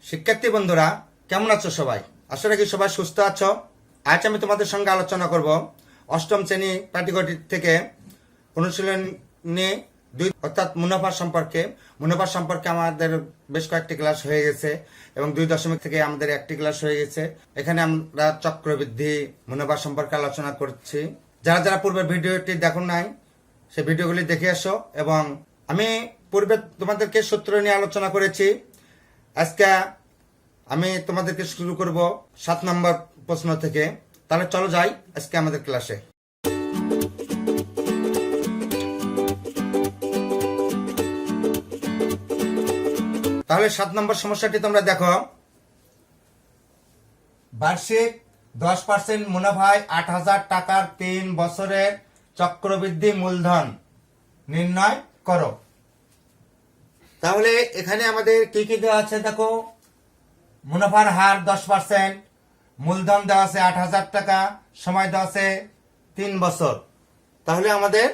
শিক্ষার্থী বন্ধুরা কেমন আছো সবাই? আশা রাখি সবাই সুস্থ আছো। আজ আমি তোমাদের সঙ্গে আলোচনা করব অষ্টম শ্রেণী পাটিগণিত থেকে অনুশীলনী 2 অর্থাৎ মুনাফা সম্পর্কে আমাদের বেশ কয়েকটি ক্লাস হয়ে গেছে এবং 2 থেকে আমাদের একটি ক্লাস হয়ে গেছে। এখানে আমরা চক্রবৃদ্ধি মুনাফা সম্পর্কে আলোচনা করছি। যারা যারা পূর্বের ভিডিওটি দেখো নাই সেই ভিডিওগুলি দেখে আসো। এবং আমি পূর্বে তোমাদেরকে সূত্র নিয়ে আলোচনা করেছি। আজকে আমি তোমাদেরকে শুরু করব 7 নম্বর প্রশ্ন থেকে। তাহলে চলো যাই আজকে আমাদের ক্লাসে। তাহলে 7 নম্বর সমস্যাটি তোমরা দেখো। বার্ষিক 10% মুনাফায় 8,000 টাকার 3 বছরের চক্রবৃদ্ধি মূলধন নির্ণয় করো। তাহলে এখানে আমাদের কি কি দেওয়া আছে দেখো। মুনাফার হার 10%, মূলধন দেওয়া আছে 8,000 টাকা, সময় দেওয়া আছে 3 বছর। তাহলে আমাদের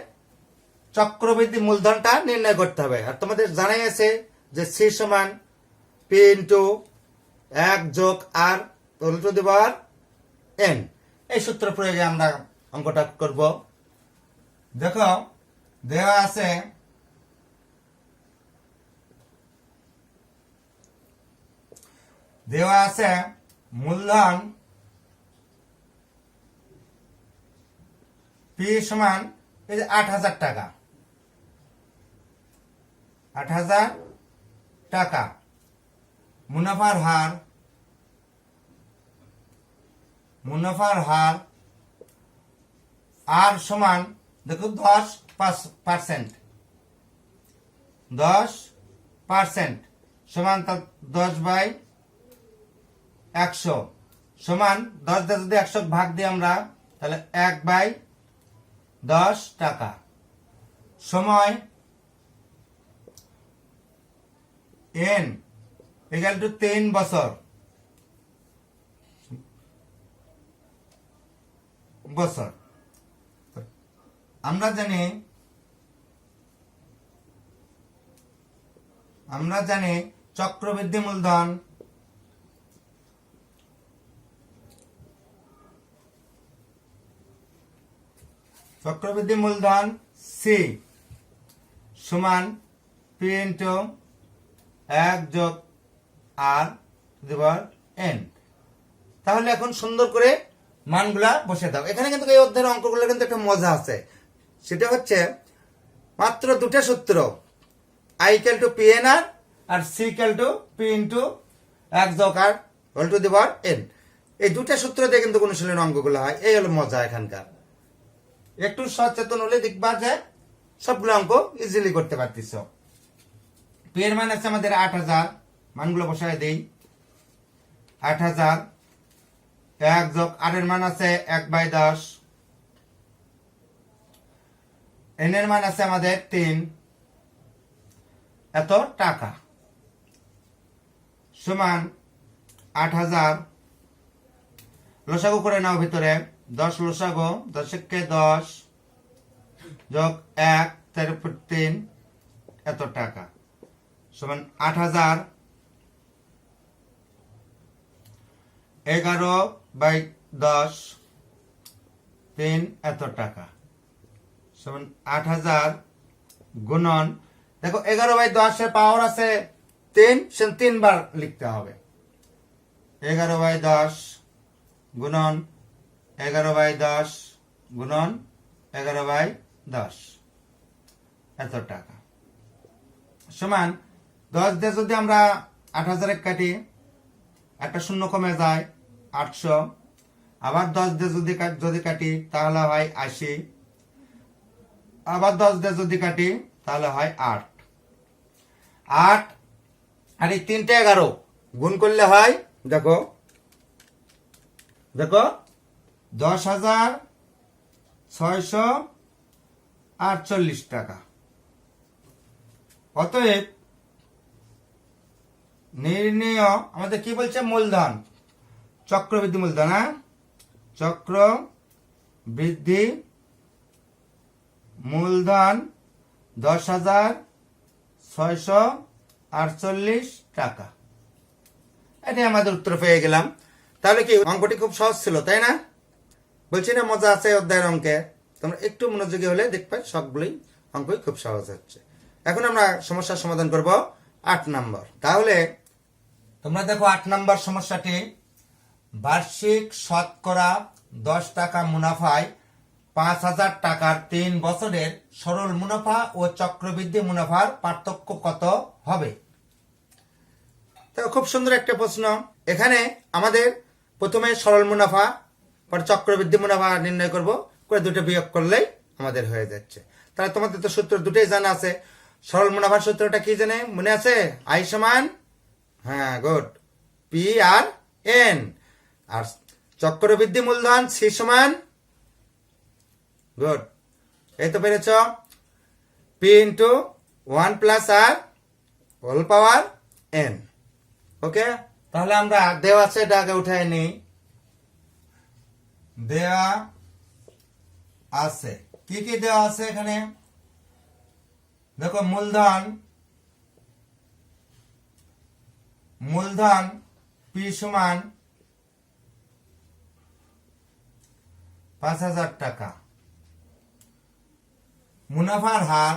চক্রবৃদ্ধি মূলধনটা নির্ণয় করতে হবে। আর তোমাদের জানাই আছে যে C সমান P ইন্টু 1 যোগ R whole to the power N। এই সূত্র প্রয়োগে আমরা অঙ্কটা করব। দেখো দেওয়া আছে মূলধন P সমান এই যে 8,000 টাকা, 8,000 টাকা। মুনাফার হার আর সমান দেখো 10%, 10% সমান 10/100 সমান 10 দিয়ে যদি 100 ভাগ দিই আমরা তাহলে 1/10 টাকা। সময় n ইকুয়াল টু 3 বছর। আমরা জানি চক্রবৃদ্ধি মূলধন C সমান P ইন্টু 1 যোগ R two the power N। তাহলে এখন সুন্দর করে মানগুলা বসে দাও। এখানে কিন্তু এই অধ্যায়ের অঙ্কগুলো কিন্তু একটা মজা আছে। সেটা হচ্ছে মাত্র দুটো সূত্র, I ইকুয়াল টু PNR আর C equal to P into 1 যোগ R whole to the power N। এই দুটো সূত্র দিয়ে কিন্তু অনুশীলনের অঙ্কগুলো হয়। এই হলো মজা এখানকার। একটু সচেতন হলে দেখবা যে সবগুলো অঙ্ক ইজিলি করতে পারতিস। P এর মান আছে আমাদের 8,000, মানগুলো বসায় দেই। 8,000 1 যোগ R এর মান আছে 1/10, N এর মান আছে আমাদের 3, এত টাকা সমান 8,000 লসাগু করে নাও ভিতরে 10 লসাগু 10 কে 10 যোগ 1 তার উপর 3 এত টাকা সমান 8,000 11/10 3 এত টাকা সমান 8,000 গুণন দেখো 11/10 এর পাওয়ার আছে 3, সে 3 বার লিখতে হবে। 11/10 গুণন 11/10 গুণন 11/10 এত টাকা সমান 10 দিয়ে যদি আমরা 8,000 কাটি একটা শূন্য কমে যায় 800, আবার 10 দিয়ে যদি কাটি তাহলে হয় 80, আবার 10 দিয়ে যদি কাটি তাহলে হয় 8 আর এই 3টা 11 গুণ করলে হয় দেখো 10,648 টাকা। অতএব নির্ণেয় আমাদের কি বলছে মূলধন, চক্রবৃদ্ধি মূলধন, চক্রবৃদ্ধি মূলধন 10,648 টাকা। এখানে আমাদের উত্তর পেয়ে গেলাম। তাহলে কি অঙ্কটি খুব সহজ ছিল, তাই না? বলছি না মজা আছে অধ্যায়ের অঙ্কে। তোমরা একটু মনোযোগী হলে দেখবে সবগুলোই অঙ্কই খুব সহজ হচ্ছে। এখন আমরা সমস্যার সমাধান করব 8 নম্বর। তাহলে তোমরা দেখো 8 নম্বর সমস্যাটি, বার্ষিক শতকরা 10 টাকা মুনাফায় 5,000 টাকার 3 বছরের সরল মুনাফা ও চক্রবৃদ্ধি মুনাফার পার্থক্য কত হবে? তো খুব সুন্দর একটা প্রশ্ন। এখানে আমাদের প্রথমে সরল মুনাফা পর চক্রবৃদ্ধি মুনাফা নির্ণয় করব, করে দুটো বিয়োগ করলেই আমাদের হয়ে যাচ্ছে। তাহলে তোমাদের তো সূত্র দুটোই জানা আছে। সরল মুনাফার সূত্রটা কি জানে, মনে আছে? আই সমান, হ্যাঁ গুড, পি আর এন। আর চক্রবৃদ্ধি মূলধন সি সমান, গুড, এই তো পেরেছ, পি ইন্টু 1 প্লাস আর হোল পাওয়ার এন। ওকে, তাহলে আমরা দেওয়া আছে এটা আগে উঠাই নিই। দেওয়া আছে, কি কি দেওয়া আছে এখানে দেখো। মূলধন পি সমান 5,000 টাকা। মুনাফার হার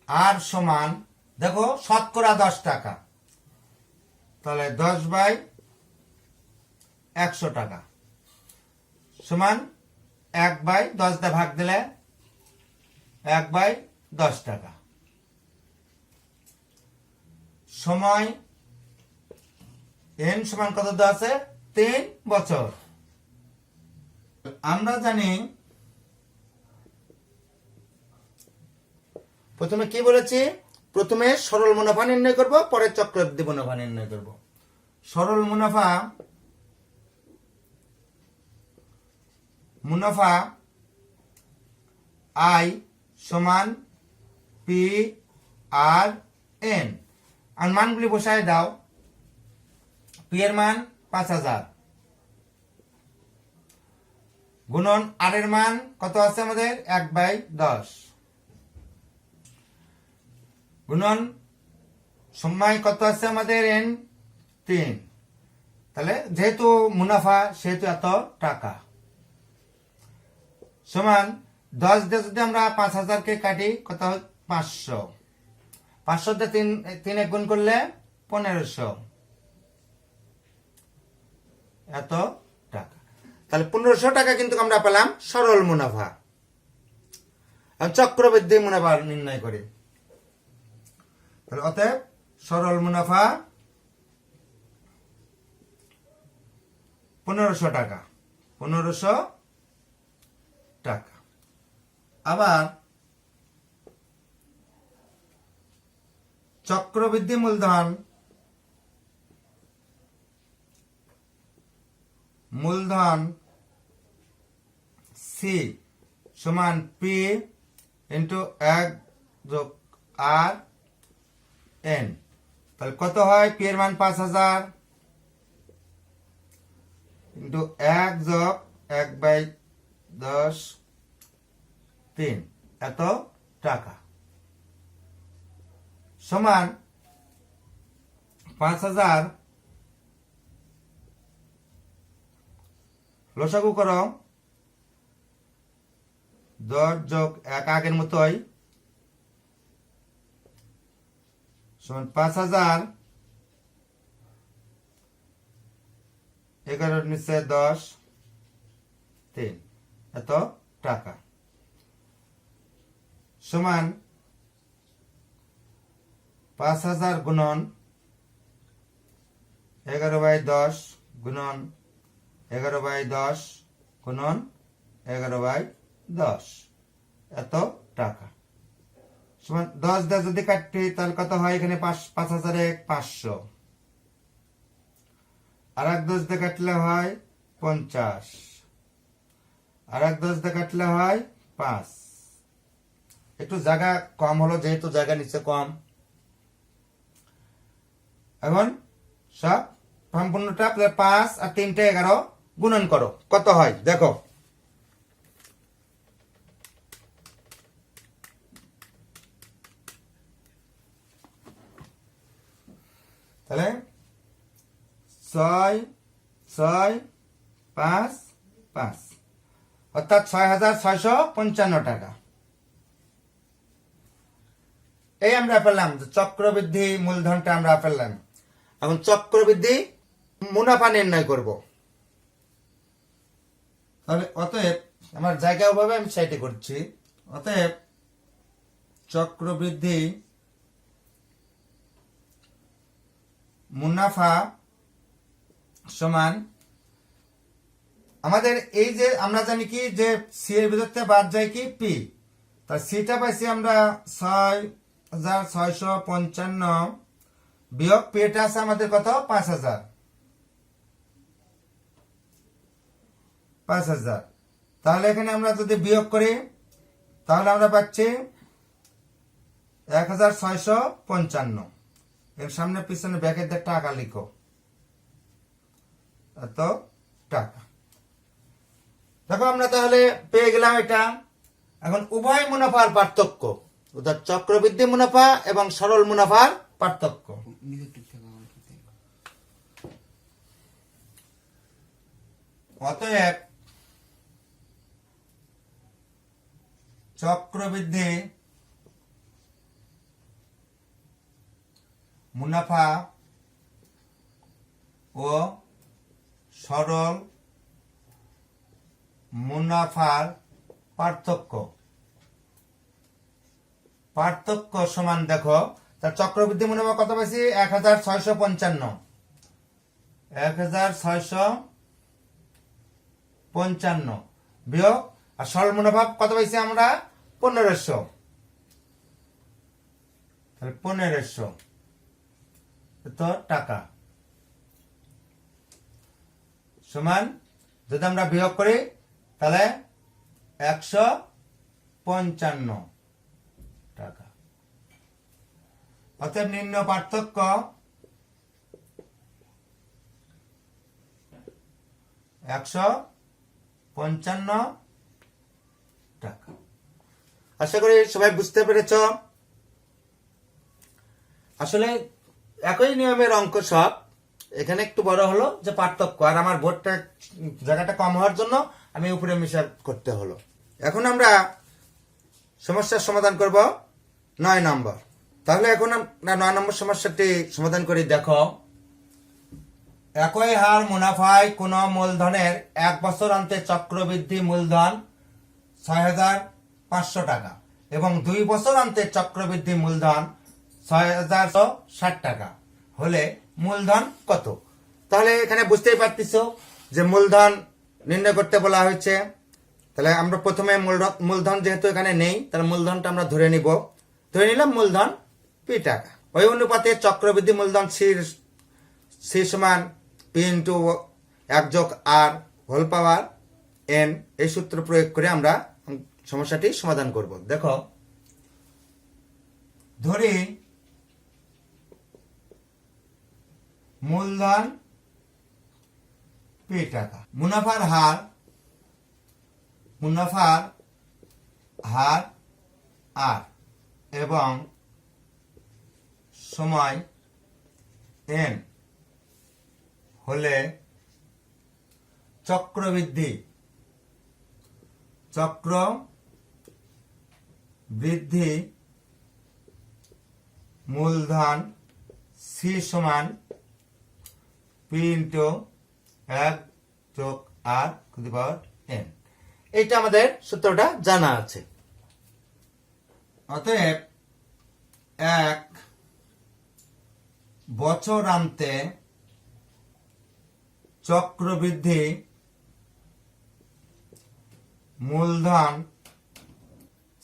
আর সমান, দেখো শতকরা 10 টাকা, তাহলে 10/100 টাকা সমান 1/10 দিয়ে ভাগ দিলে 1/10 টাকা। সময় এন সমান কত দেওয়া আছে? 3 বছর। আমরা জানি প্রথমে কি বলেছি, প্রথমে সরল মুনাফা নির্ণয় করব, পরে চক্রবৃদ্ধি মুনাফা নির্ণয় করব। সরল মুনাফা আই সমান পি আর এন। আর মানগুলি বসায় দাও। পি এর মান 5,000 গুণন আর এর মান কত আছে আমাদের? 1/10 গুণন সময় কত আছে আমাদের? এন 3। তাহলে যেহেতু মুনাফা সেহেতু এত টাকা সমান 10 দিয়ে যদি আমরা 5,000 কে কাটি কত হয়? 500। 500 দিয়ে 3 গুণ করলে 1500, এত টাকা। তাহলে 1500 টাকা কিন্তু আমরা পেলাম সরল মুনাফা। চক্রবৃদ্ধি মুনাফা নির্ণয় করি। তাহলে অতএব সরল মুনাফা 1500 টাকা। 1500 টাকা। আবার চক্রবৃদ্ধি মূলধন সি সমান পি ইন্টু 1 যোগ আর এন। তাহলে কত হয়? পি এর মান 5,000 ইন্টু 1 যোগ 1/10 3, এত টাকা সমান 5,000 লসাগু করো, 10 যোগ 1 আগের মতোই সমান 5,000 11 নিচে 10 3, এত টাকা সমান 5,000 গুণন 11/10 গুণন 11/10 গুণন 11/10, এত টাকা সমান 10 দিয়ে যদি কাটি তাহলে কত হয়? এখানে 5,000 500, আর 10 দিয়ে কাটলে হয় 50, আর 10 দিয়ে কাটলে হয় 5। একটু জায়গা কম হলো যেহেতু জায়গা নিচে কম। এখন সব সম্পূর্ণটা 5 আর 3টে 11 গুণন করো, কত হয় দেখো। তাহলে 6 6 5 5 অর্থাৎ 6,655 টাকা। এই আমরা পেলাম চক্রবৃদ্ধি মূলধনটা আমরা পেলাম। এখন চক্রবৃদ্ধি মুনাফা নির্ণয় করব। তাহলে অতএব আমার জায়গা অভাবে আমি সাইডে করছি। অতএব চক্রবৃদ্ধি মুনাফা সমান আমাদের এই যে আমরা জানি কি যে সি এর ভিতরে বাদ যায় কি পি, তার সিটা পাইছি আমরা 6,655 বিয়োগ পেটা আছে আমাদের কত 5,000 5,000। তাহলে এখানে আমরা যদি বিয়োগ করি তাহলে আমরা পাচ্ছি 1,655। এর সামনে পিছনে ব্যাকের দিয়ে টাকা লিখো, এত টাকা। দেখো আমরা তাহলে পেয়ে গেলাম এটা। এখন উভয় মুনাফার পার্থক্য, অর্থাৎ চক্রবৃদ্ধি মুনাফা এবং সরল মুনাফার পার্থক্য। অতএব চক্রবৃদ্ধি মুনাফা ও সরল মুনাফার পার্থক্য সমান দেখো তার চক্রবৃদ্ধি মুনাফা কত পাইছি 1,655 1,655 বিয়োগ আর সরল মুনাফা কত পাইছি আমরা 1,500। তাহলে 1,500 তো টাকা সমান যদি আমরা বিয়োগ করি তাহলে 155 টাকা। অতএব নিম্ন পার্থক্য 155 টাকা। আশা করি সবাই বুঝতে পেরেছ। আসলে একই নিয়মের অঙ্ক সব, এখানে একটু বড় হলো যে পার্থক্য, আর আমার বোর্ডটা জায়গাটা কম হওয়ার জন্য আমি উপরে মিশাল করতে হলো। এখন আমরা সমস্যার সমাধান করব 9 নম্বর। তাহলে এখন আমরা 9 নম্বর সমস্যাটি সমাধান করি। দেখো একই হার মুনাফায় কোন মূলধনের 1 বছর অন্তে চক্রবৃদ্ধি মূলধন 6,500 টাকা এবং 2 বছর অন্তে চক্রবৃদ্ধি মূলধন 6,160 টাকা হলে মূলধন কত? তাহলে এখানে বুঝতেই পারতেছ যে মূলধন নির্ণয় করতে বলা হয়েছে। তাহলে আমরা প্রথমে মূলধন যেহেতু এখানে নেই, তাহলে মূলধনটা আমরা ধরে নিলাম মূলধন পি টাকা। ওই অনুপাতে চক্রবৃদ্ধি মূলধন সি সমান P into 1+r whole power n, এই সূত্র প্রয়োগ করে আমরা সমস্যাটি সমাধান করব। দেখো ধরি মূলধন পি টাকা, মুনাফার হার আর এবং সময় n হলে চক্রবৃদ্ধি মূলধন সি সমান পি ইন্টু 1+r⁴n। এইটা আমাদের সূত্রটা জানা আছে। অতএব 1 বছরান্তে চক্রবৃদ্ধি মূলধন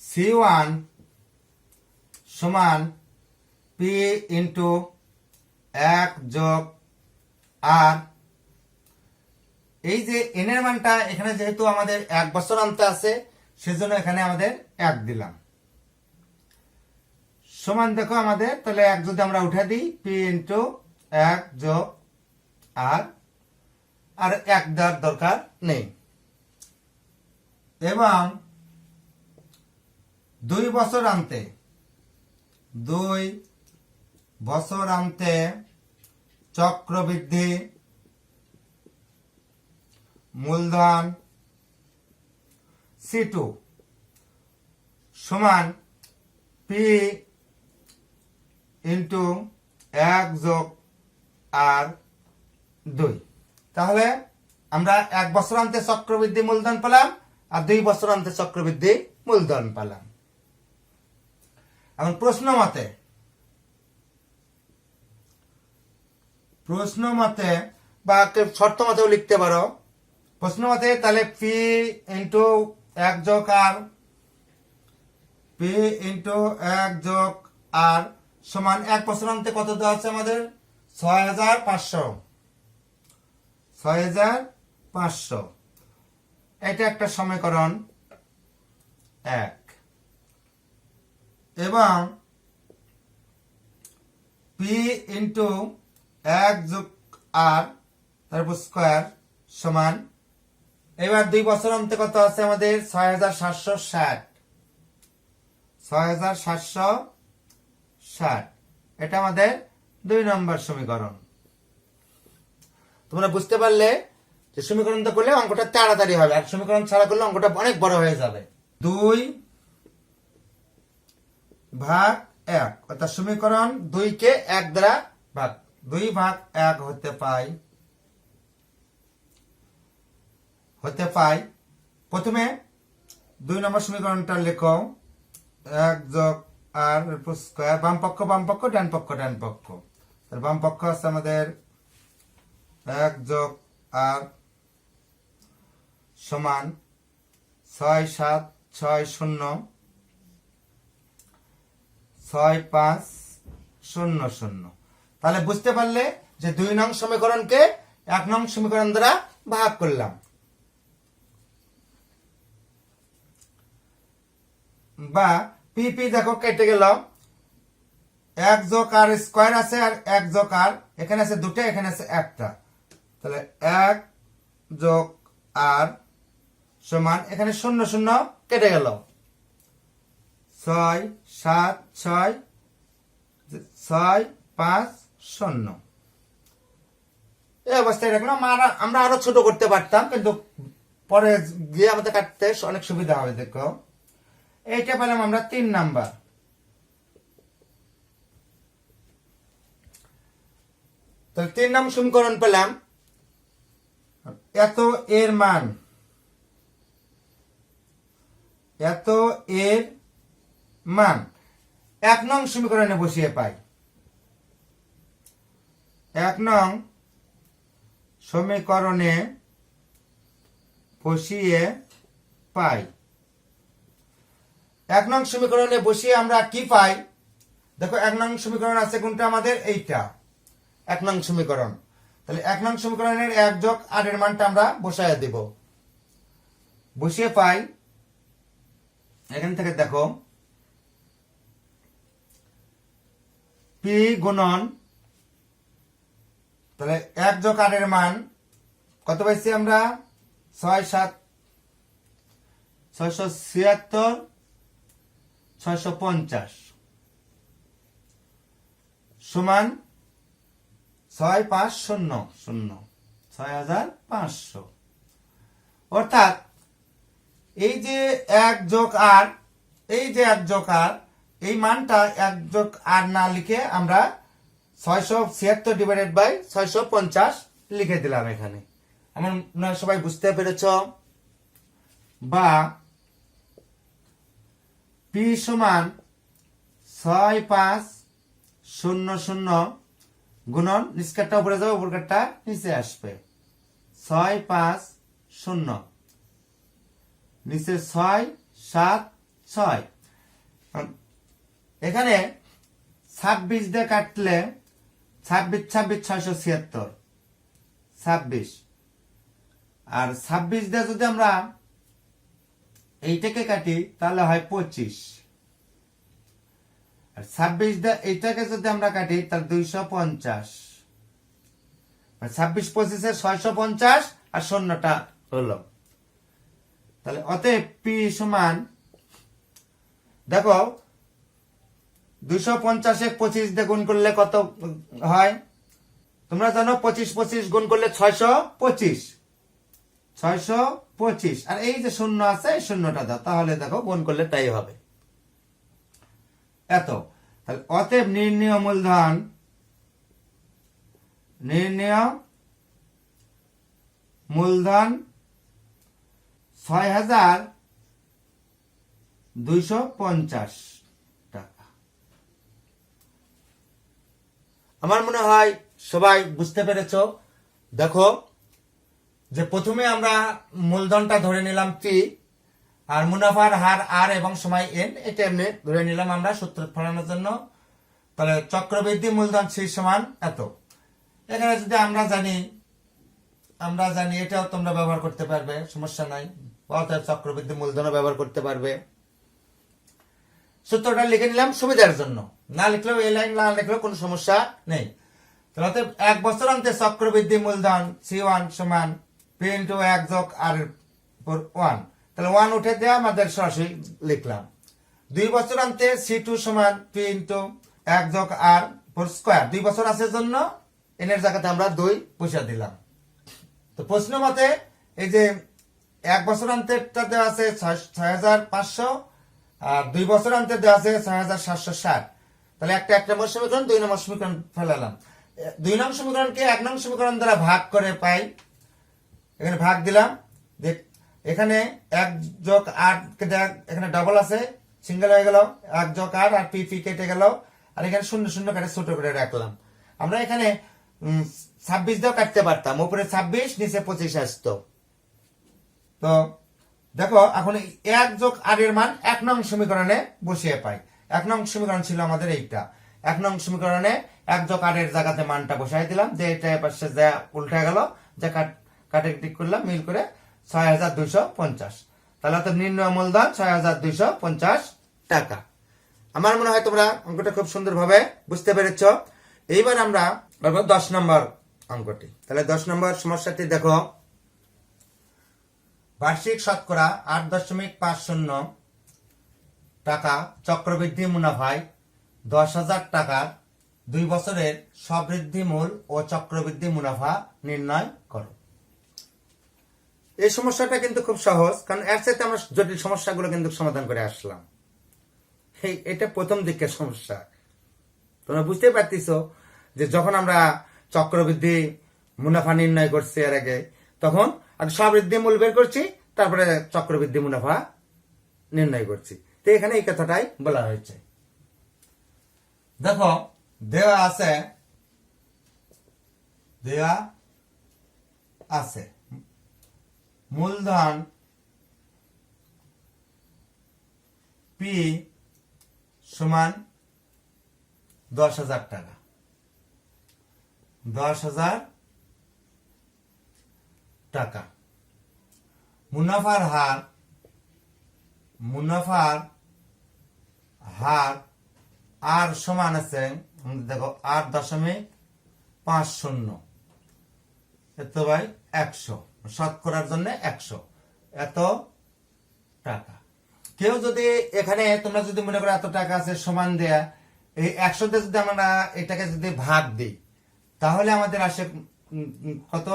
C1 সমান পি ইন্টু 1+r। এই যে n এর মানটা এখানে যেহেতু আমাদের 1 বছর অন্তে আছে সেজন্য এখানে আমাদের 1 দিলাম সমান। দেখো আমাদের তাহলে 1 যদি আমরা উঠে দিই পি ইন্টু 1+r, আর 1 দেওয়ার দরকার নেই। এবং 2 বছর অন্তে চক্রবৃদ্ধি মূলধন C2 সমান P ইন্টু 1 যোগ R2। তাহলে আমরা 1 বছরান্তে চক্রবৃদ্ধি মূলধন পেলাম আর 2 বছরান্তে চক্রবৃদ্ধি মূলধন পেলাম। এখন প্রশ্ন মতে বা শর্ত মতেও লিখতে পারো। প্রশ্ন মতে তাহলে P ইন্টু 1 যোগ R, P ইন্টু 1 যোগ R সমান 1 বছরান্তে কত দেওয়া আছে আমাদের? 6500। এটা একটা সমীকরণ 1 এবং P ইন্টু 1 যোগ R তারপর স্কোয়ার সমান, এবার 2 বছরান্তে কত আছে আমাদের? 6760। এটা আমাদের 2 নম্বর সমীকরণ। তোমরা বুঝতে পারলে যে সমীকরণটা করলে অঙ্কটা তাড়াতাড়ি হবে, আর সমীকরণ ছাড়া করলে অঙ্কটা অনেক বড় হয়ে যাবে। 2 ভাগ 1 অর্থাৎ সমীকরণ 2 কে 1 দ্বারা ভাগ, 2 ভাগ 1 হতে পাই। প্রথমে 2 নম্বর সমীকরণটা লেখো 1 যোগ R স্কোয়ার, বাম পক্ষ ডান পক্ষ। তাহলে বাম পক্ষ আছে আমাদের 1 যোগ R সমান 6760 6500। তাহলে বুঝতে পারলে যে 2 নং সমীকরণকে 1 নং সমীকরণ দ্বারা ভাগ করলাম। বা পিপি দেখো কেটে গেল, 1 যোগ R স্কোয়ার আছে আর 1 যোগ R, এখানে আছে 2টা, এখানে আছে 1টা। তাহলে 1 যোগ R সমান, এখানে 0 কেটে গেল, 6760। এই অবস্থায় রাখলাম। আমরা আরো ছোট করতে পারতাম, কিন্তু পরে গিয়ে আমাদের কাটতে অনেক সুবিধা হবে। দেখো এইটা পেলাম আমরা 3 নাম্বার। তাহলে 3 নম্বর সমীকরণ পেলাম, এত এর মান 1 নং সমীকরণে বসিয়ে পাই। 1 নং সমীকরণে বসিয়ে পাই। 1 নং সমীকরণে বসিয়ে আমরা কি পাই? দেখো 1 নং সমীকরণ আছে কোনটা আমাদের? এইটা 1 নং সমীকরণ। তাহলে 1 নং সমীকরণের 1 যোগ R এর মানটা আমরা বসায় দেব। বসিয়ে পাই, এখান থেকে দেখো P গুণন, তাহলে 1 যোগ R এর মান কত পাইছি আমরা? 650 সমান 6500। অর্থাৎ এই যে 1 যোগ R, এই মানটা 1 যোগ R না লিখে আমরা 676 ডিভাইডেড বাই 650 লিখে দিলাম এখানে। আমার মনে হয় সবাই বুঝতে পেরেছ। বা P সমান 6500 গুণন, নিচকারটা উপরে যাবে, উপরকারটা নিচে আসবে, 650 নিচে 676। এখানে 26 দিয়ে কাটলে 26 676 26, আর 26 দিয়ে যদি আমরা এইটাকে কাটি তাহলে হয় 25, আর 26 দিয়ে এইটাকে যদি আমরা কাটি তাহলে 250। 26 25 650 আর 0টা হলো। তাহলে অতএব পি সমান, দেখো 250 25 দিয়ে গুণ করলে কত হয়? তোমরা জানো 25 গুণ করলে 625, 625। আর এই যে শূন্য আছে এই শূন্যটা দাও, তাহলে দেখো গুণ করলে তাই হবে এত। তাহলে অতএব নির্ণেয় মূলধন, নির্ণেয় মূলধন 6,250 টাকা। আমার মনে হয় সবাই বুঝতে পেরেছ। দেখো যে প্রথমে আমরা মূলধনটা ধরে নিলাম পি, আর মুনাফার হার আর এবং সময় এন, এটা এমনি ধরে নিলাম আমরা সূত্র ফলানোর জন্য। তাহলে চক্রবৃদ্ধি মূলধন সি সমান এত। এখানে যদি আমরা জানি এটাও তোমরা ব্যবহার করতে পারবে, সমস্যা নাই। অতএব চক্রবৃদ্ধি মূলধনও ব্যবহার করতে পারবে। সূত্রটা লিখে নিলাম সুবিধার জন্য, না লিখলেও এই লাইন না লিখলেও কোনো সমস্যা নেই। তাহলে অতএব 1 বছর অন্তে চক্রবৃদ্ধি মূলধন C1 সমান P ইন্টু 1 যোগ R উপর 1। তাহলে 1 উঠে দেওয়া আমাদের সরাসরি লিখলাম। 2 বছর অন্তে C2 সমান P ইন্টু 1 যোগ R উপর স্কোয়ার। 2 বছর আছে জন্য এনের জায়গাতে আমরা 2 বসা দিলাম। তো প্রশ্ন মতে এই যে 1 বছর অন্তেরটা দেওয়া আছে 6,500, আর 2 বছর অন্তের দেওয়া আছে 6,760। তাহলে একটা নম্বর সমীকরণ, 2 নম্বর সমীকরণ ফেলালাম। 2 নং সমীকরণকে 1 নং সমীকরণ দ্বারা ভাগ করে পাই, এখানে ভাগ দিলাম। এখানে 1 যোগ 8 এখানে ডবল আছে, সিঙ্গেল হয়ে গেল, 1 যোগ 8 আর পি কেটে গেল, আর এখানে 0 0 কেটে ছোট করে রাখলাম। আমরা এখানে 26 দিয়েও কাটতে পারতাম, উপরে 26 নিচে 25 আসতো। তো দেখো এখন 1 যোগ 8 এর মান 1 নং সমীকরণে বসিয়ে পাই। 1 নং সমীকরণ ছিল আমাদের এইটা। 1 নং সমীকরণে 1 যোগ 8 এর জায়গাতে মানটা বসাই দিলাম, যে এটা পাশে যা উল্টে গেল, যে কাটে টিক করলাম, মিল করে 6,250। তাহলে অর্থাৎ নির্ণয় মূলধন 6,250 টাকা। আমার মনে হয় তোমরা অঙ্কটা খুব সুন্দরভাবে বুঝতে পেরেছ। এইবার আমরা 10 নম্বর অঙ্কটি। তাহলে 10 নম্বর সমস্যাটি দেখো, বার্ষিক শতকরা 8.50 টাকা চক্রবৃদ্ধি মুনাফায় 10,000 টাকার 2 বছরের সবৃদ্ধি মূল ও চক্রবৃদ্ধি মুনাফা নির্ণয় করো। এই সমস্যাটা কিন্তু খুব সহজ, কারণ এর সাথে আমরা জটিল সমস্যাগুলো কিন্তু সমাধান করে আসলাম। এটা প্রথম দিকের সমস্যা। তোমরা বুঝতে পারতেছ যে যখন আমরা চক্রবৃদ্ধি মুনাফা নির্ণয় করছি এর আগে, তখন আগে সবৃদ্ধি মূল বের করছি, তারপরে চক্রবৃদ্ধি মুনাফা নির্ণয় করছি। তো এখানে এই কথাটাই বলা হয়েছে। দেখো দেওয়া আছে মূলধন পি সমান 10,000 টাকা। 10,000 টাকা। মুনাফার হার আর সমান আছে, দেখো 8.50 এত বাই 100, শতকরার জন্য 100 এত টাকা। কেউ যদি এখানে তোমরা যদি মনে করো এত টাকা আছে সমান দেয়া, এই 100তে যদি আমরা এটাকে যদি ভাগ দিই, তাহলে আমাদের আসে কত?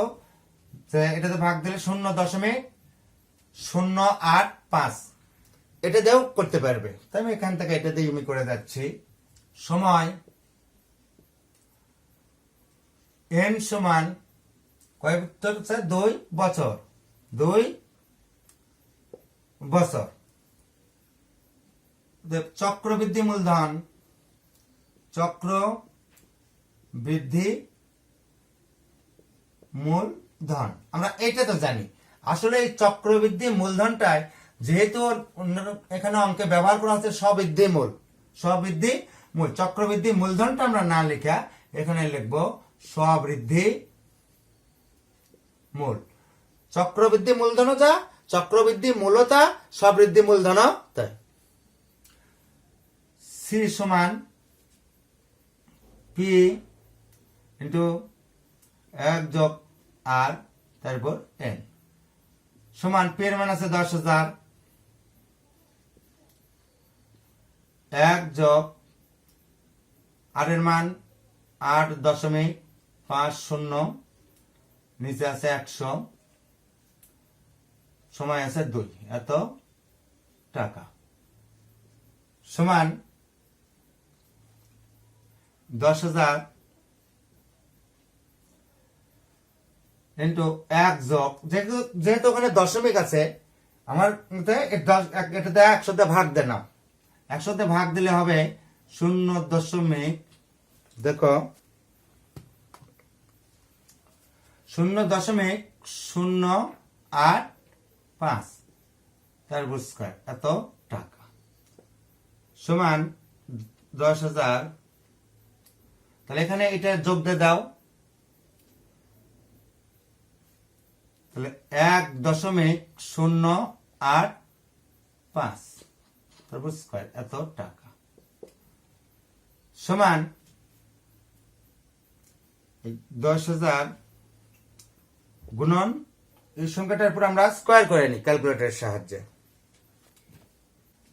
এটাতে ভাগ দিলে 0.085 এটা দিয়েও করতে পারবে। তাই আমি এখান থেকে এটা দিয়ে আমি করে যাচ্ছি। সময় n সমান কয় বছর? 2 বছর। 2 বছর। চক্রবৃদ্ধি মূলধন, চক্রবৃদ্ধি মূলধন আমরা এইটা তো জানি। আসলে এই চক্রবৃদ্ধি মূলধনটাই যেহেতু এখানে অঙ্কে ব্যবহার করা হচ্ছে সবৃদ্ধি মূল, সবৃদ্ধি মূল, চক্রবৃদ্ধি মূলধনটা আমরা না লেখা এখানে লিখবো সবৃদ্ধি মূল। চক্রবৃদ্ধি মূলধন যা, চক্রবৃদ্ধি মূলতা, সবৃদ্ধি মূলধন তাই। সি সমান পি ইন্টু 1 যোগ আর তারপর এন সমান পি এর মান আছে 10,000, 1 যোগ আর এর মান 8.50 5 শূন্য, নিচে আছে 100, সময় আছে 2, এত টাকা। সমান 10,000 ইন্টু 1 যোগ, যেহেতু ওখানে দশমিক আছে, আমার এটাতে 100 ভাগ দেন না, 100 ভাগ দিলে হবে 0. দেখো 0.085 তার স্কয়ার, এত টাকা। সমান 10,000, তাহলে এখানে এটা যোগ দিয়ে দাও, তাহলে 1.085 তারপর স্কয়ার, এত টাকা। সমান 10,000 গুণন এই সংখ্যাটার উপর আমরা স্কয়ার করে নিই ক্যালকুলেটরের সাহায্যে।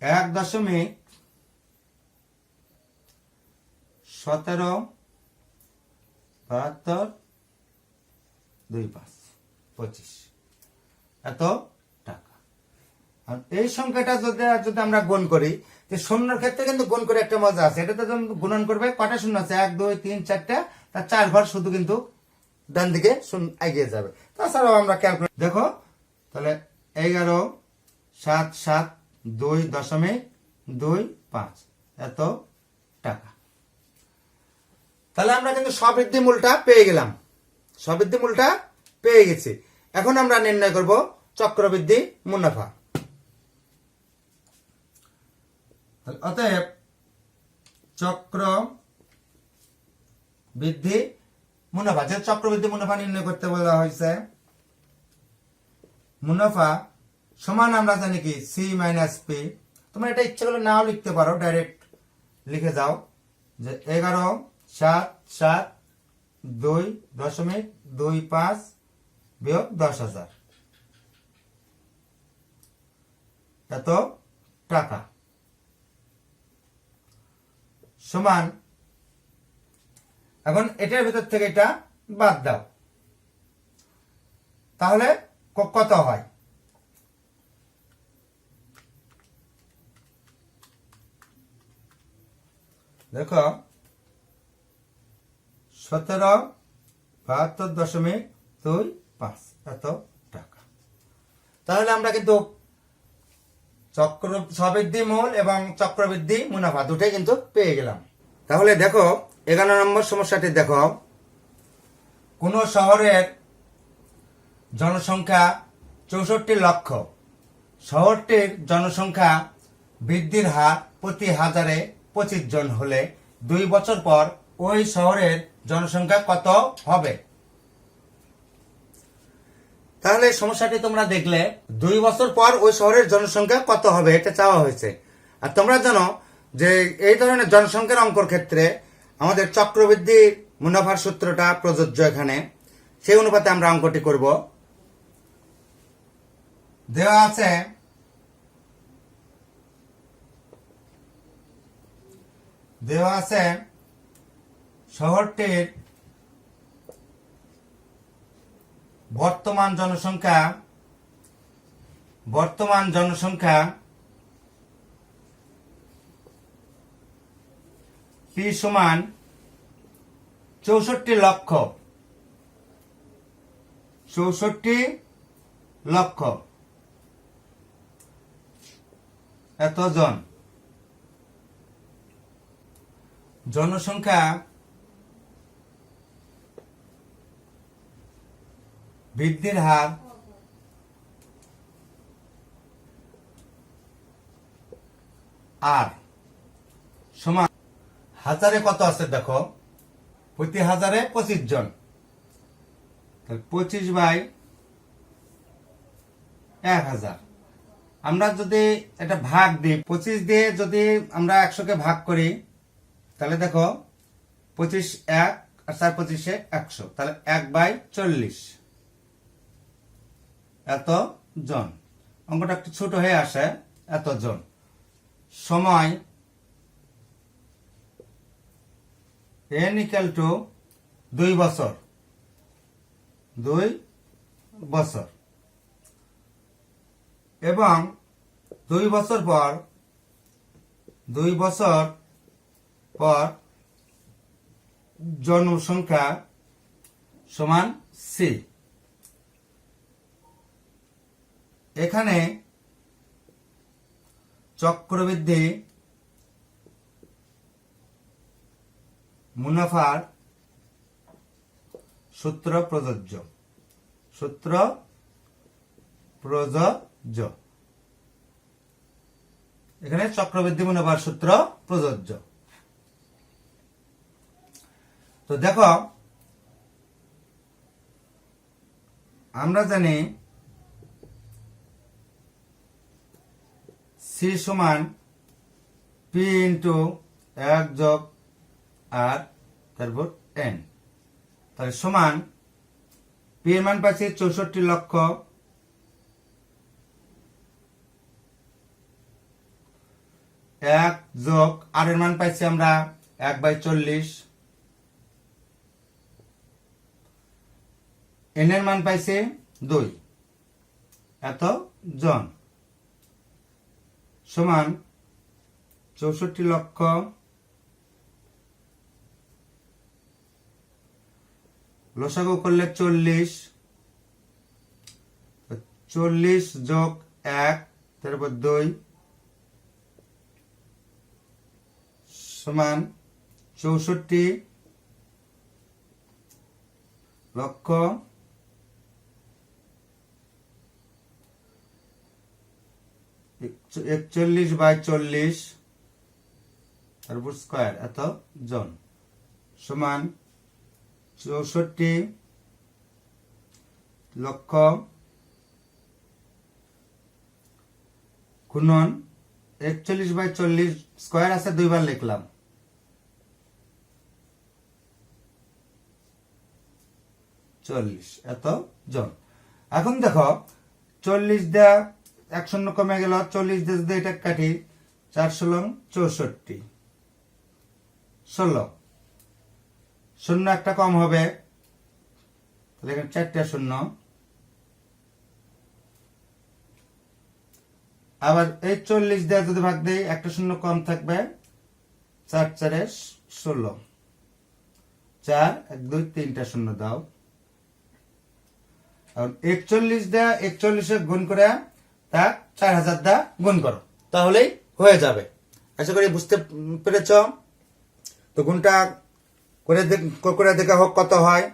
1.177225 এত টাকা। আর এই সংখ্যাটা যদি আমরা গুণ করি, যে শূন্যর ক্ষেত্রে কিন্তু গুণ করে একটা মজা আছে, এটাতে যখন গুণন করবে কটা শূন্য আছে, 1 2 3 4টা, তার 4 ঘর শুধু কিন্তু ডান দিকে এগিয়ে যাবে। তাছাড়াও আমরা ক্যালকুলেট দেখো, তাহলে 11,772.25 এত টাকা। তাহলে আমরা কিন্তু স্ববৃদ্ধি মূলটা পেয়ে গেলাম, স্ববৃদ্ধি মূলটা পেয়ে গেছি। এখন আমরা নির্ণয় করব চক্রবৃদ্ধি মুনাফা। অতএব চক্রবৃদ্ধি মুনাফা, যে চক্রবৃদ্ধি মুনাফা নির্ণয় করতে বলা হয়েছে, মুনাফা সমান আমরা জানি কি C মাইনাস পি। তোমরা এটা ইচ্ছা করলে নাও লিখতে পারো, ডাইরেক্ট লিখে যাও যে 11,772.25 বিয়োগ 10,000 এত টাকা। সমান, এখন এটার ভিতর থেকে এটা বাদ দাও, তাহলে কত হয়? দেখো 1772.25 এত টাকা। তাহলে আমরা কিন্তু স্ববৃদ্ধি মূল এবং চক্রবৃদ্ধি মুনাফা দুটোই কিন্তু পেয়ে গেলাম। তাহলে দেখো 11 নম্বর সমস্যাটি দেখো, কোন শহরের জনসংখ্যা 64 লক্ষ, শহরটির জনসংখ্যা বৃদ্ধির হার প্রতি 1000-এ 25 জন হলে 2 বছর পর ওই শহরের জনসংখ্যা কত হবে? তাহলে সমস্যাটি তোমরা দেখলে 2 বছর পর ওই শহরের জনসংখ্যা কত হবে এটা চাওয়া হয়েছে। আর তোমরা জানো যে এই ধরনের জনসংখ্যার অঙ্কর ক্ষেত্রে আমাদের চক্রবৃদ্ধি মুনাফার সূত্রটা প্রযোজ্য এখানে, সেই অনুপাতে আমরা অঙ্কটি করব। দেওয়া আছে শহরটির বর্তমান জনসংখ্যা P সমান 64 লক্ষ, 64 লক্ষ এত জন। জনসংখ্যা বৃদ্ধির হার আর সমান 1000-এ কত আছে দেখো, প্রতি 1000-এ 25 জন, 25/1000। আমরা যদি এটা ভাগ দিই, 25 দিয়ে যদি আমরা 100-কে ভাগ করি, তাহলে দেখো 25 1 আর 4 25-এ 100, তাহলে 1/40 এত জন। অঙ্কটা একটু ছোট হয়ে আসে, এত জন। সময় n = 2 বছর। 2 বছর এবং 2 বছর পর জনসংখ্যা সমান সি। এখানে চক্রবৃদ্ধি মুনাফার সূত্র প্রযোজ্য। এখানে চক্রবৃদ্ধি মুনাফার সূত্র প্রযোজ্য। তো দেখো, আমরা জানি সি সমান পি ইন্টু 1 যোগ আর তারপর এন। তাহলে সমান পি এর মান পাচ্ছি 64 লক্ষ, এক যোগ আর এর মান পাইছি আমরা 1/40, এন এর মান পাইছি 2, এত জন সমান 64 লক্ষ লসাগু করলে 40 যোগ 1 তারপর 2 সমান 64 লক্ষ 41/40 তারপর স্কয়ার এত জন সমান 64 লক্ষ গুণন 41/40 স্কয়ার আছে, 2 বার লিখলাম, এত জন। এখন দেখো 40 দেয়া 1 শূন্য কমে গেল, 40 দিয়ে যদি এটা কাটি 4 ষোলং 64, 16 শূন্য একটা কম হবে, তাহলে এখানে 4টা শূন্য। আবার এই 40 দিয়ে যদি ভাগ দেই একটা শূন্য কম থাকবে, 4 4 16, 4 1 2 3টা শূন্য দাও। আর 41 দিয়ে 41 গুণ করে তা 4000 দা গুণ করো, তাহলেই হয়ে যাবে। আশা করি বুঝতে পেরেছ। তো গুণটা করে দেখা হোক কত হয়।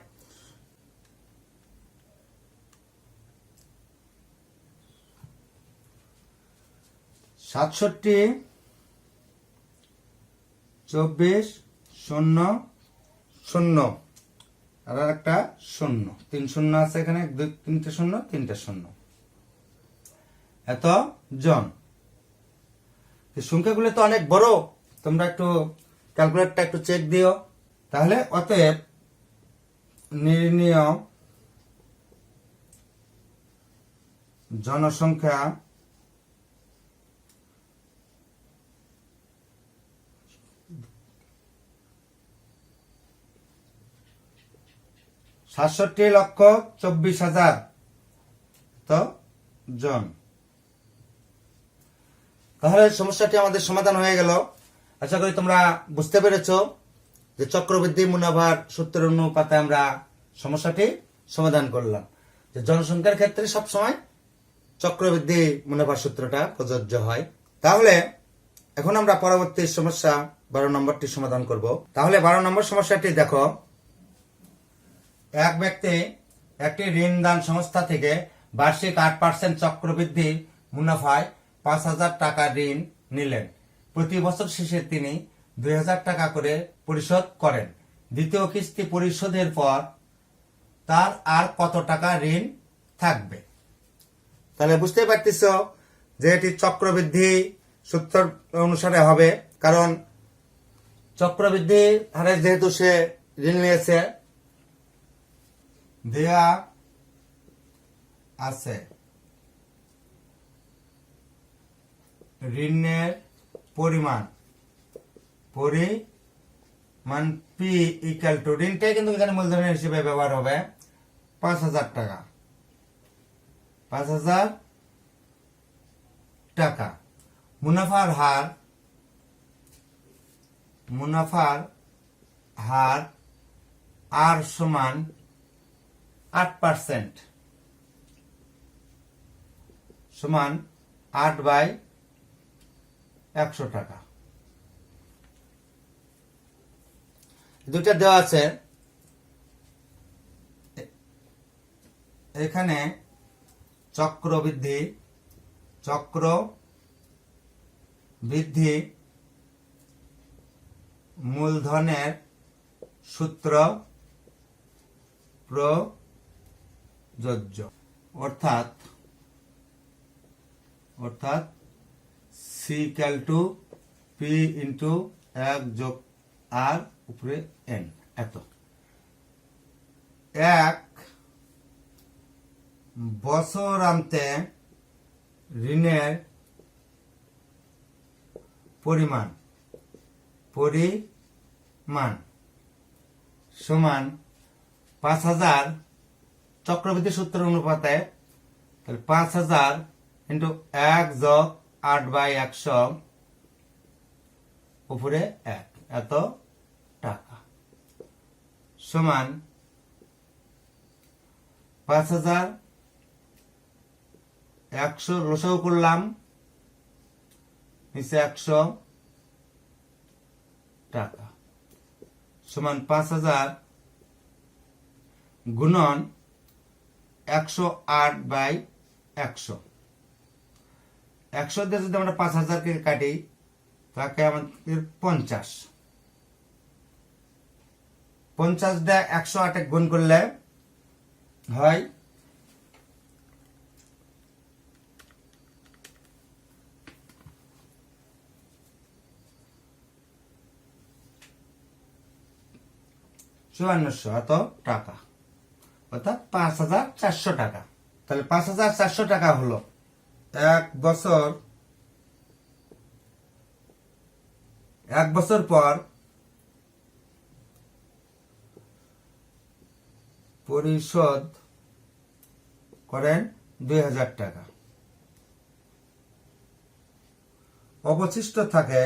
67 24 0 0 আর একটা শূন্য, 3 শূন্য আছে এখানে, 2 3টে শূন্য 3টে শূন্য, এত জন। সংখ্যাগুলো তো অনেক বড়, তোমরা একটু ক্যালকুলেটরটা একটু চেক দিও। তাহলে অতএব নির্ণীয় জনসংখ্যা সাতষট্টি লক্ষ 24,000 তো জন। তাহলে সমস্যাটি আমাদের সমাধান হয়ে গেল। আশা করি তোমরা বুঝতে পেরেছো যে চক্রবৃদ্ধি মুনাফার সূত্রের অনুপাতে আমরা সমস্যাটি সমাধান করলাম। যে জনসংখ্যার ক্ষেত্রে সবসময় চক্রবৃদ্ধি মুনাফার সূত্রটা প্রযোজ্য হয়। তাহলে এখন আমরা পরবর্তী সমস্যা 12 নম্বরটি সমাধান করব। তাহলে 12 নম্বর সমস্যাটি দেখো, এক ব্যক্তি একটি ঋণ দান সংস্থা থেকে বার্ষিক 8% চক্রবৃদ্ধি মুনাফায় 5,000 টাকা ঋণ নিলেন। প্রতি বছর শেষে তিনি 2,000 টাকা করে পরিশোধ করেন। দ্বিতীয় কিস্তি পরিশোধের পর তার আর কত টাকা ঋণ থাকবে? তাহলে বুঝতে পারতেছ যে এটি চক্রবৃদ্ধি সূত্র অনুসারে হবে, কারণ চক্রবৃদ্ধি হারে যেহেতু সে ঋণ নিয়েছে, দেয়া আছে ঋণের পরিমাণ পি ইকুয়াল টু, ঋণটাই কিন্তু এখানে মূলধনের হিসেবে ব্যবহার হবে, 5,000 টাকা, 5,000 টাকা। মুনাফার হার আর সমান 8%, সমান 8/100 টাকা। দুটা দেওয়া আছে। এখানে চক্রবৃদ্ধি মূলধনের সূত্র প্রযোজ্য, অর্থাৎ C equal to P into 1 যোগ আর উপরে এন। এত এক বছরান্তে ঋণের পরিমাণ সমান 5,000 চক্রবৃদ্ধি সূত্র অনুপাতে, তাহলে 5,000 ইন্টু 1 যোগ 8/100 উপরে 1, এত টাকা, সমান 5,000 100 লসাগু করলাম, নিচে 100 টাকা, সমান 5,000 গুণন 108/100। 100 দিয়ে যদি আমরা 5,000 কে কাটি, তাকে আমাদের 50 দিয়ে 108 গুণ করলে হয় 5400, এত টাকা, অর্থাৎ 5,400 টাকা। তাহলে 5,400 টাকা হলো এক বছর পর পরিশোধ করেন 2,000 টাকা, অবশিষ্ট থাকে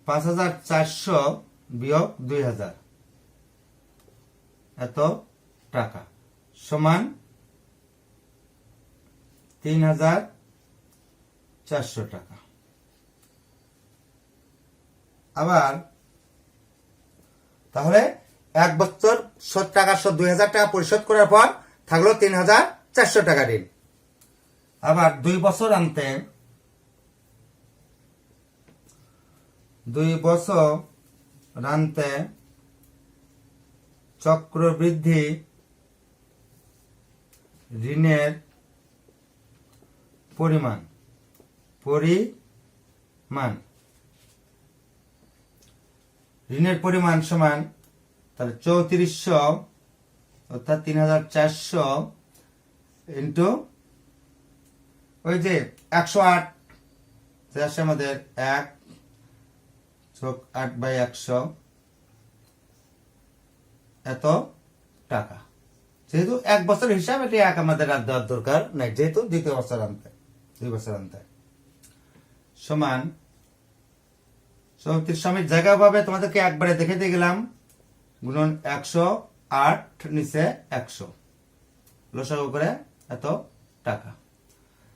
5,400 বিয়োগ 2,000, এত টাকা, সমান 3,400 টাকা। আবার তাহলে এক বছর 2,000 টাকা পরিশোধ করার পর থাকলো 3,400 টাকা ঋণ। আবার 2 বছর আনতে, 2 বছর রানতে চক্রবৃদ্ধি ঋণের পরিমাণ সমান, তাহলে 3400 অর্থাৎ 3,400 ইন্টু ওই যে 108, আসে আমাদের 1 যোগ 8/100, এত টাকা। যেহেতু এক বছর হিসাব, এটি এক আমাদের আর দেওয়ার দরকার নাই, যেহেতু 2 বছর আনতে সমান 3400 জায়গা পাবে, তোমাদেরকে একবারে দেখে দিয়ে গেলাম, গুণন 108 নিচে 100 লসাগু করে এত টাকা।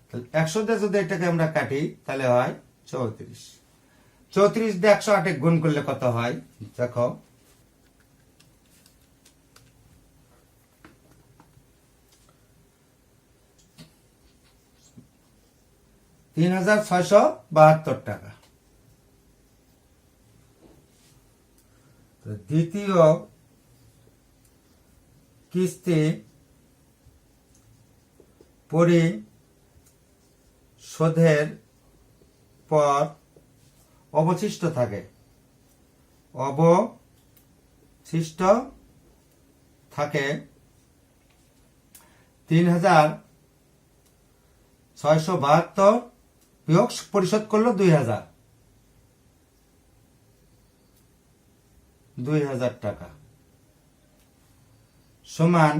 তাহলে 100 দিয়ে যদি এটাকে আমরা কাটি, তাহলে হয় 34। 34 দিয়ে 108 গুণ করলে কত হয় দেখো, 3,672 টাকা। দ্বিতীয় কিস্তি পরিশোধের পর অবশিষ্ট থাকে 3,672 বিয়োগ পরিশোধ করলো 2,000, 2000 টাকা সমান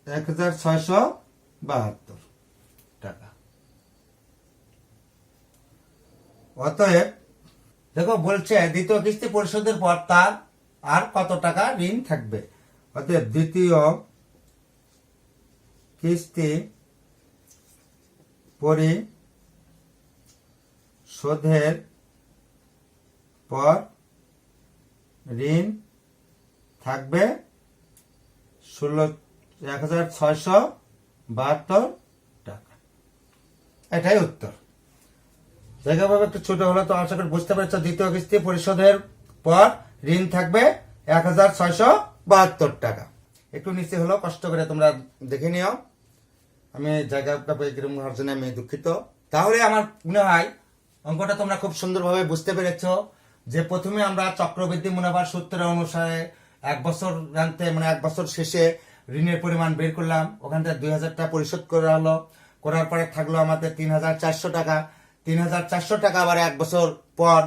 1672 টাকা। অতএব দেখো বলছে দ্বিতীয় কিস্তি পরিশোধের পর তার আর কত টাকা ঋণ থাকবে। অতএব দ্বিতীয় কিস্তি পরিশোধের পর ঋণ থাকবে 1672 টাকা। এটাই উত্তর। জায়গাভাবে একটু ছোট হলো তো আশা করি বুঝতে পেরেছ। দ্বিতীয় কিস্তি পরিশোধের পর ঋণ থাকবে 1672 টাকা। একটু নিচে হলো, কষ্ট করে তোমরা দেখে নিও। আমি জায়গাটা কিরকম হওয়ার জন্য আমি দুঃখিত। তাহলে আমার মনে হয় অঙ্কটা তোমরা খুব সুন্দরভাবে বুঝতে পেরেছ যে প্রথমে আমরা চক্রবৃদ্ধি মুনাফার সূত্র অনুসারে 1 বছর জানতে মানে 1 বছর শেষে ঋণের পরিমাণ বের করলাম। ওখান থেকে 2000 টাকা পরিশোধ করা হলো। করার পরে থাকলো আমাদের 3400 টাকা। 3400 টাকা আবার 1 বছর পর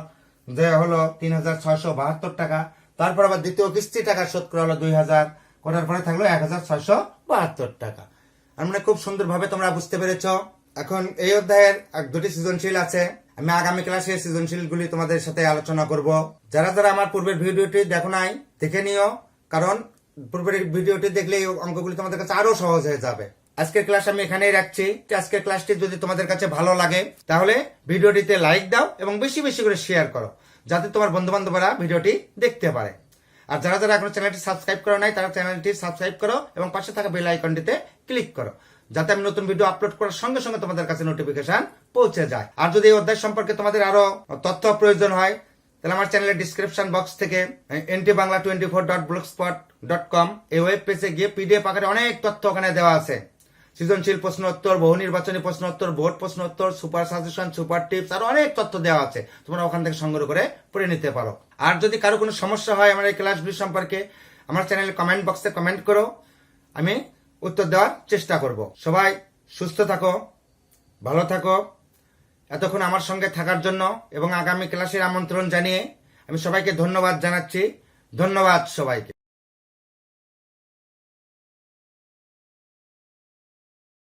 দেওয়া হলো 3672 টাকা। তারপর আবার দ্বিতীয় কিস্তি টাকা শোধ করা হলো 2000, করার পরে থাকলো 1672 টাকা। আর মানে খুব সুন্দরভাবে তোমরা বুঝতে পেরেছ। এখন এই অধ্যায়ের দুটি সৃজনশীল আছে, আমি আগামী ক্লাসে সৃজনশীলগুলি তোমাদের সাথে আলোচনা করব। যারা যারা আমার পূর্বের ভিডিওটি দেখো নাই দেখে নিও, কারণ পূর্বের ভিডিওটি দেখলে এই অঙ্কগুলি তোমাদের কাছে আরো সহজ হয়ে যাবে। আজকের ক্লাস আমি এখানেই রাখছি। আজকের ক্লাসটি যদি তোমাদের কাছে ভালো লাগে তাহলে ভিডিওটিতে লাইক দাও এবং বেশি বেশি করে শেয়ার করো, যাতে তোমার বন্ধু বান্ধবরা ভিডিওটি দেখতে পারে। আর যারা যারা এখনো চ্যানেলটি সাবস্ক্রাইব করো নাই তারা চ্যানেলটি সাবস্ক্রাইব করো এবং পাশে থাকা বেল আইকনটিতে ক্লিক করো, যাতে আমি নতুন ভিডিও আপলোড করার সঙ্গে সঙ্গে তোমাদের কাছে নোটিফিকেশন পৌঁছে যায়। আর যদি এই অধ্যায় সম্পর্কে তোমাদের আরো তথ্য প্রয়োজন হয় তাহলে আমার চ্যানেলের ডিসক্রিপশন বক্স থেকে ntbangla24.blogspot.com এই ওয়েব পেজে গিয়ে পিডিএফ আকারে অনেক তথ্য ওখানে দেওয়া আছে। সৃজনশীল প্রশ্ন উত্তর, বহু নির্বাচনী প্রশ্ন উত্তর, বোর্ড প্রশ্ন উত্তর, সুপার সাজেশন, সুপার টিপস, আর অনেক তথ্য দেওয়া আছে। তোমরা ওখান থেকে সংগ্রহ করে পড়ে নিতে পারো। আর যদি কারো কোনো সমস্যা হয় আমার এই ক্লাসগুলি সম্পর্কে আমার চ্যানেলের কমেন্ট বক্সে কমেন্ট করো, আমি উত্তর দেওয়ার চেষ্টা করব। সবাই সুস্থ থাকো, ভালো থাকো। এতক্ষণ আমার সঙ্গে থাকার জন্য এবং আগামী ক্লাসের আমন্ত্রণ জানিয়ে আমি সবাইকে ধন্যবাদ জানাচ্ছি। ধন্যবাদ সবাইকে।